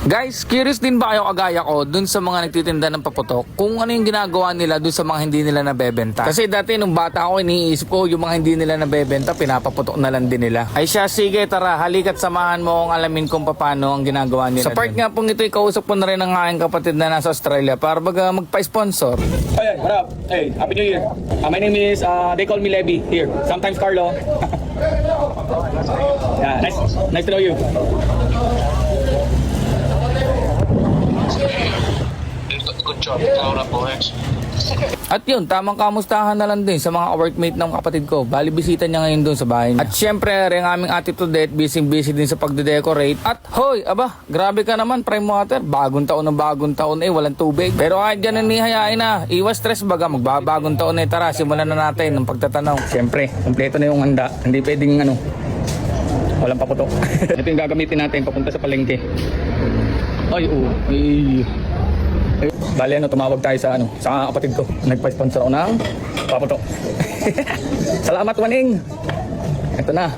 Guys, curious din ba kayo kagaya ko dun sa mga nagtitinda ng paputok kung ano yung ginagawa nila dun sa mga hindi nila nabebenta? Kasi dati nung bata ako, iniisip ko yung mga hindi nila nabebenta, pinapaputok na lang din nila. Ay siya, sige tara, halika't samahan mo kung alamin kung paano ang ginagawa nila. Sa part nga pong ito, ikausap ko na rin ang aking kapatid na nasa Australia para baga magpa-sponsor. Hey, what up? Hey, Happy New Year. My name is, they call me Levi here. Sometimes Carlo. Yeah, nice to know you. Good job. Ikaw na po, X. At yun, tamang kamustahan na lang din sa mga workmate ng kapatid ko. Bali, bisita niya ngayon doon sa bahay niya. At syempre, rin ang aming attitude date, busy din sa pagde-decorate. At hoy, aba, grabe ka naman, Prime Water. Bagong taon walang tubig. Pero kahit ganun ni hayain na, iwas stress baga, magbabagong taon tara, simulan na natin ng pagtatanaw. Syempre, kompleto na yung handa. Hindi pwedeng walang paputok. Ito yung gagamitin natin papunta sa palengke. Ay, Bale, tumawag tayo sa kapatid ko. Nagpa-sponsor ako ng paputok. Salamat, Waning. Ito na.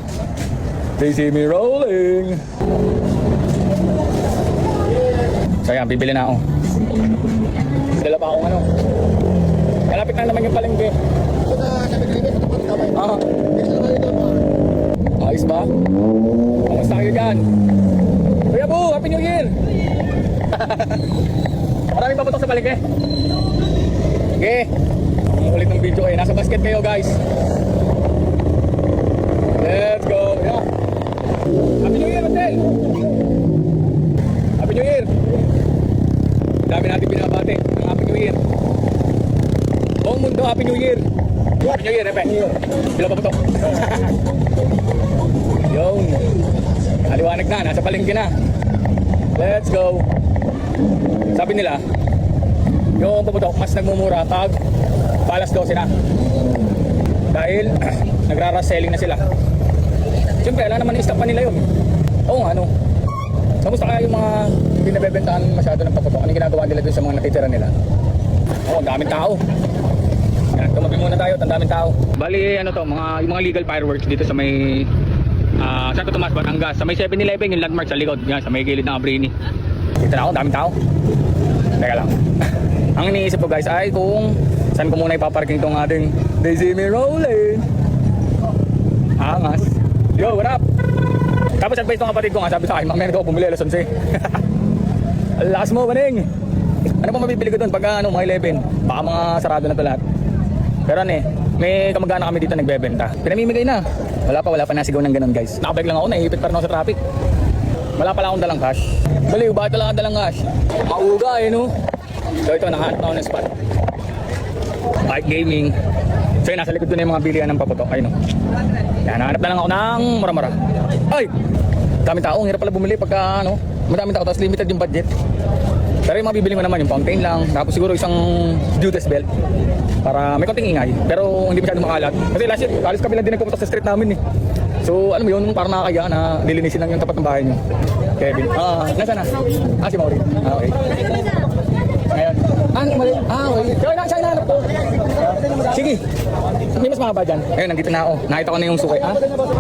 They see me rolling. So yan, bibili na ako. Dala pa akong malapit na naman yung palengke. Ayos ba? Kamusta kayo dyan? Kuya Bu, Happy New Year! Maraming paputok sa palengke. Okay. Ang ulit ng video nasa basket kayo guys. Let's go. Yeah. Happy New Year, Marcel! Happy New Year! Dami natin binabati ng Happy New Year. Buong mundo, Happy New Year! Happy New Year, Epe! Bila paputok. Yun. Aliwanag na, nasa palengke na. Let's go. Sabi nila, yung paputok mas nagmumura pag balas 12 na. Dahil nagra-rush selling na sila. Siyempre, alam naman i-stop pa nila yun. Oo, kamusta kaya yung mga hindi nabebentahan masyado ng paputok? Ano ginagawa nila dun sa mga natitira nila? Oo, ang daming tao. Yan, tumabi muna tayo, ang daming tao. Bali, yung mga legal fireworks dito sa may Santo Tomas, Batangas. Sa may 7-Eleven, yung landmark sa likod. Yan, sa may gilid ng Abrini. Dito na ako, daming tao. Teka lang. Ang iniisip ko guys ay kung saan ko muna ipaparking tong ating They See Me Rolling. Angas. Yo, what up? Tapos advice ng kapatid ko nga, sabi sa akin, mamaya na ako bumili, alas 11. Alas mo, Baning. Ano pa mabibili ko doon pag mga 11? Baka mga sarado na to lahat. Pero may kamag-anak kami dito nagbebenta. Pinamimigay na. Wala pa nasigaw ng ganun guys. Nakabike lang ako, naiipit pa rin ako sa traffic. Wala pala akong dalang cash. Baliw, bakit wala akong dalang cash? Mauga So ito, nakahanap na ako ng spot. Bike gaming. So yun, nasa likod doon yung mga bilihan ng paputok. Ayun Yan, nahanap na lang ako ng mura-mura. Ay! Daming tao, hirap pala bumili pagka madaming tao, tapos limited yung budget. Pero yung mabibili mo naman yung fountain lang, tapos siguro isang Judas belt para may konting ingay, pero hindi masyadong makalat. Kasi last year, halos kami lang din nagpupunta sa street namin So alam mo yun, parang nakakaya na lilinisin lang yung tapat ng bahay nyo. Kevin. Nasaan na? Si Maureen. Okay. Ngayon. Okay. Siya hinahanap ko. Sige. May mas mahaba dyan. Ayun, nandito na ako. Nakita ko na yung sukay.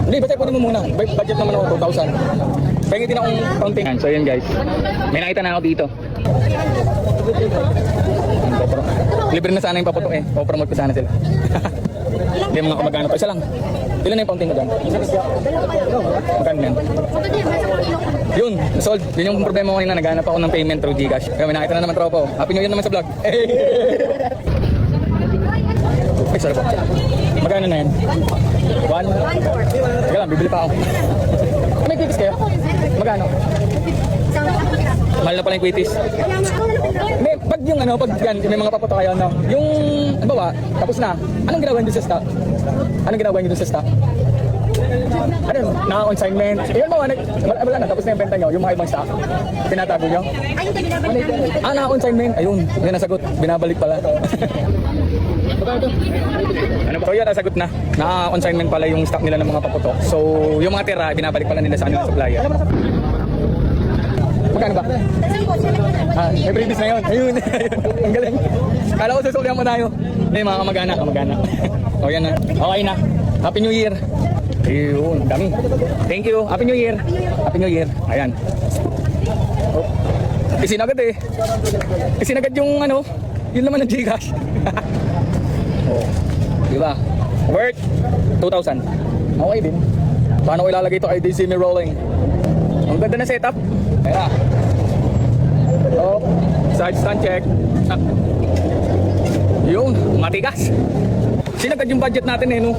Hindi, basta kunin mo muna. Budget naman ako, 2,000. Pahingin din akong fountain. So yun guys. May nakita na ako dito. Libre na sana yung paputok Popromote ko sana sila. Hindi mga kamag-anak ko. Isa lang. Ilan na yung fountain ko dyan? Magkano yan? Yun, sold. Yun yung problema ko kanina. Naghanap ako ng payment through Gcash. Kaya may nakita na naman tropa ko. Happy New Year naman sa vlog. Ay, sorry po. Magkano na yan? 1? Teka lang, bibili pa ako. May quitis kayo? Magkano? Mahal na pala yung quitis. Pag yung pag yan, may mga paputok kayo, yung, tapos na, anong ginagawa nyo sa stock? Anong ginagawa nyo sa stock? Naka-consignment. Yun mo, wala na, tapos na yung benta nyo, yung mga ibang stock. Tinatago nyo? Naka-consignment. Ayun, yun nasagot. Binabalik pala. So yun, nasagot na. Naka-consignment pala yung stock nila ng mga paputok. So, yung mga tira, binabalik pala nila sa kanilang supplier. Magkano ba? May previous na yun. Ayun. Ang galing. Kala ko susulihan mo tayo. Hindi, mga kamag-anak. O yan na. Okay na. Happy New Year. Ayun, dami. Thank you. Happy New Year. Happy New Year. Ayan. Oh. Isinagad eh. Isinagad yung ano, yun naman ng Gcash. Oh. Diba? Worth 2,000. Okay din. Paano ko ilalagay ito kay DC Me Rolling? Ang ganda na setup. Ayan na. Oh. Side stand check. Ah. Yun, matigas. Sinagad yung budget natin eh, no?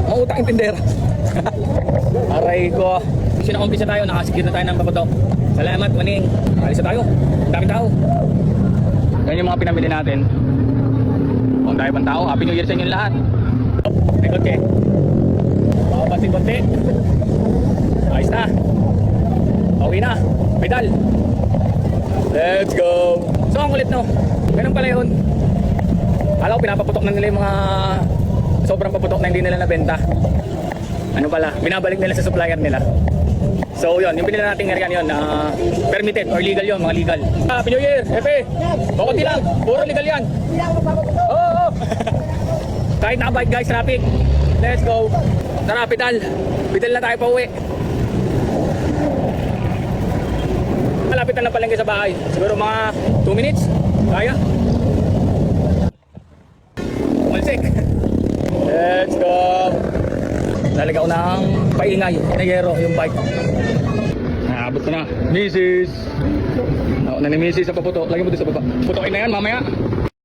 Mautang yung tindera. Aray ko. Sina-umpisa tayo, nakasigit na tayo ng paputok. Salamat, maning. Alis na tayo. Ang daming tao. Yan yung mga pinamili natin. Ang dami pang tao. Happy New Year sa inyo lahat. Oh, may konti. Konti. Ayos na. Okay na. Pedal. Let's go. So, ang kulit, no? Ganun pala yun. Alam ko, pinapaputok na nila yung mga sobrang paputok na hindi nila nabenta. Ano pala, binabalik nila sa supplier nila. So yun, yung pinila nating area yun, permitted or legal yun, mga legal. Happy New Year, Epe! Bukunti lang, puro legal yan. Oo! Kahit nakabike guys, traffic. Let's go. Tara, pedal. Pedal na tayo pa uwi. Malapit na palengke sa bahay. Siguro mga 2 minutes. Kaya. Malsik. Let's go. Lalagay ko ng paingay. Inayero yung bike. Naabot ko na. Mrs. Ako na ni Mrs. sa paputok. Lagyan mo doon sa baba. Putokin na yan mamaya.